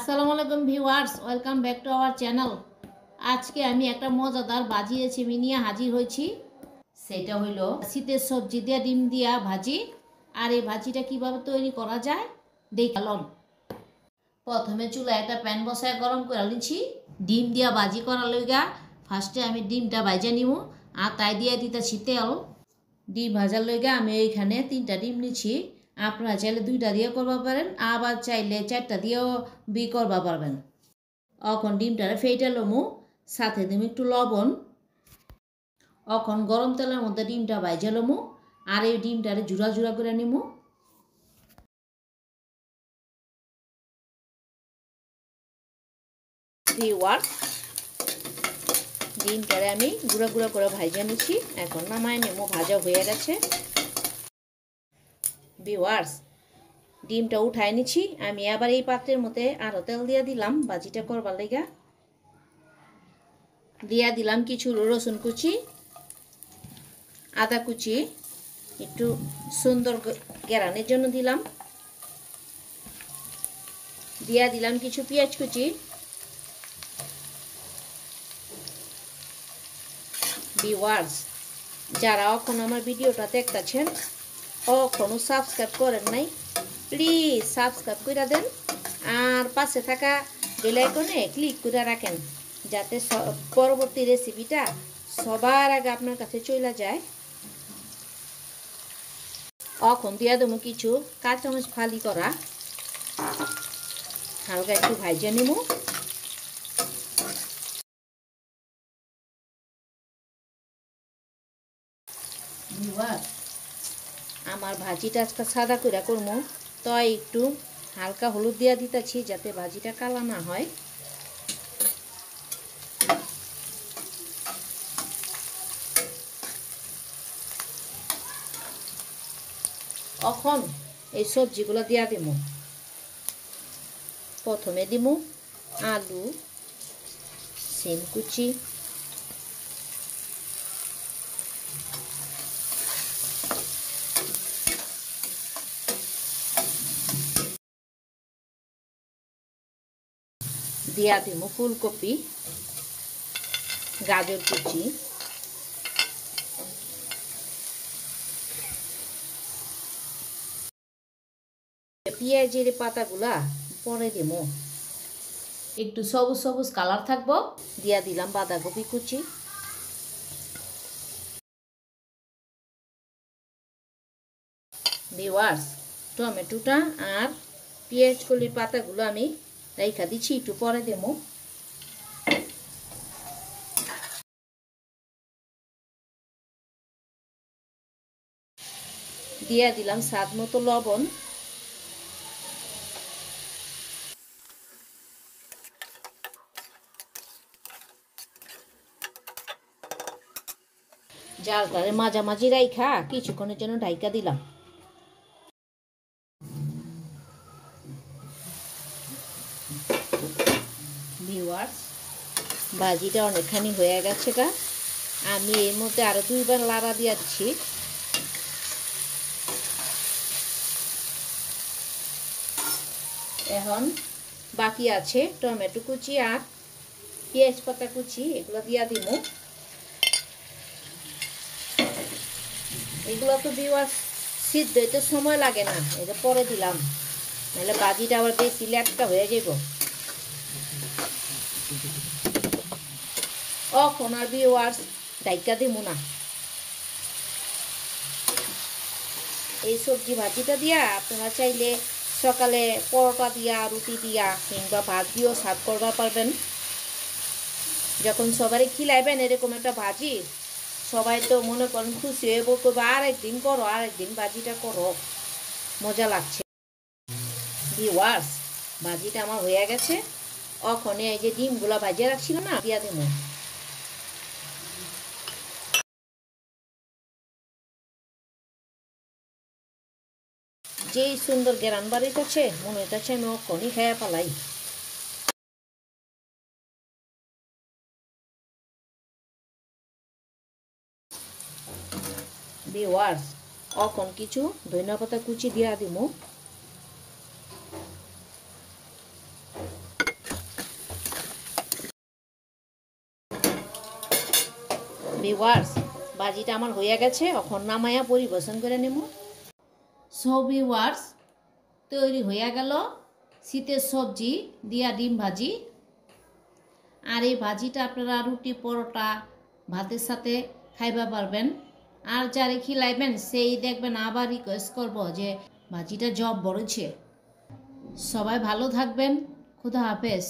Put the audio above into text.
আসসালামু আলাইকুম viewers, welcome back to our channel. আজকে আমি একটা মজাদার ভাজি রেসিপি নিয়ে হাজির হয়েছি। সেটা হলো শীতের সবজি দিয়ে ডিম দিয়া ভাজি। আর এই ভাজিটা কিভাবে তৈরি করা যায় দেখালাম। প্রথমে চুলায় একটা প্যান বসায় গরম করে নিচ্ছি ডিম দিয়া ভাজি করার লইগা। ফার্স্টে আমি ডিমটা ভাজা নিব আর তাই দিয়ে দিতেছি তেল। ডিম ভাজার লইগা আমি এইখানে 3টা ডিম নিচ্ছি। আপনারা চাইলে 2টা দিয়ে করবা পারেন, আবার চাইলে 4টা দিয়েও করবা পারবেন। এখন ডিমটারে ফেটে লমু, সাথে দিম একটু লবণ। এখন গরম তেলের মধ্যে ডিমটা ভাজা লমু আর এই ডিমটারে জুড়া জুড়া করে নিমু। ডিমটারে আমি গুঁড়া গুঁড়া করে ভাজা নিচ্ছি। এখন নামায় নেমু, ভাজা হয়ে গেছে। ভিউয়ার্স, ডিমটা উঠায় নিচ্ছি। আমি আবার এই পাত্রের মধ্যে আরও তেল দিয়ে দিলাম ভাজিটা করবার লেগা। দিয়া দিলাম কিছু রসুন কুচি, আদা কুচি, একটু সুন্দর গ্যারানের জন্য দিলাম। দিয়া দিলাম কিছু পেঁয়াজ কুচি। ভিউয়ার্স, যারা এখন আমার ভিডিওটা দেখতেছেন এখনো সাবস্ক্রাইব করেন নাই, প্লিজ সাবস্ক্রাইব করে দেন আর পাশে থাকা বেল আইকনে ক্লিক করে রাখেন, যাতে পরবর্তী রেসিপিটা সবার আগে আপনার কাছে চলে যায়। এখন দিয়া দেবো কিছু কাঁচামরিচ ফালি করা, হালকা একটু ভাজা নেব। আমার ভাজিটা আজকে সাদা করে করবো, তাই একটু হালকা হলুদ দিয়া দিতেছি যাতে ভাজিটা কালা না হয়। এখন এই সবজিগুলো দিয়া দিব। প্রথমে দিব আলু, সিম কুচি, দিয়া দিব ফুলকপি, গাজর কুচি, পেঁয়াজের পাতাগুলা পরে দিব। একটু সবুজ সবুজ কালার থাকবো। দিয়া দিলাম বাঁধাকপি কুচি। ভিউয়ার্স, টমেটোটা আর পেঁয়াজ কলির পাতাগুলো আমি রেখা দিচ্ছি, একটু পরে দেবো। দিয়া দিলাম স্বাদ মতো লবণ। জালটারে মাঝামাঝি রাইখা কিছুক্ষণের জন্য ঢাইকা দিলাম। ভিউয়ার্স, ভাজিটা অনেকখানি হয়ে গেছে গা। আমি এর মধ্যে আরো 2বার লাড়া দিয়ে দিচ্ছি। এখন বাকি আছে টমেটো কুচি আর পেঁয়াজ পাতা কুচি, এগুলো দিয়া দিব। এগুলো তো ভিউয়ার্স সিদ্ধ হইতে সময় লাগে না, এটা পরে দিলাম, নাহলে ভাজিটা আবার বেশি ল্যাটকা হয়ে যাব। এখন আর ভিউয়ার্স ডাইকা দিব না। এই সবজি ভাজিটা দিয়া আপনারা চাইলে সকালে পরোটা দিয়া, রুটি দিয়া কিংবা ভাত দিয়েও সার্ভ করবা পারবেন। যখন সবারই খিলাইবেন এরকম একটা ভাজি, সবাই তো মনে করেন খুশি হয়ে বলবে আর একদিন করো, আর একদিন ভাজিটা করো, মজা লাগছে। ভিউয়ার্স, ভাজিটা আমার হয়ে গেছে। এখন এই যে ডিমগুলো ভাজিয়ে রাখছিল না, দিয়া দেব। যেই সুন্দর গ্রান বাড়িতেছে, মনে হইতেছে আমি ওখনই খেয়ে পালাই। ভিউয়ার্স, এখন কিছু ধনিয়া পাতা কুচি দিয়া দিব। ভিউয়ার্স ভাজিটা আমার হয়ে গেছে, এখন নামায়া পরিবেশন করে নেব। সো ভিউয়ার্স তৈরি হয়ে গেল শীতের সবজি দিয়া ডিম ভাজি। আর এই ভাজিটা আপনারা রুটি পরোটা ভাতের সাথে খাইবা পারবেন। আর যারে খিলাইবেন সেই দেখবেন আবার রিকোয়েস্ট করব যে ভাজিটা জব বড়ছে। সবাই ভালো থাকবেন, খুদা হাফেজ।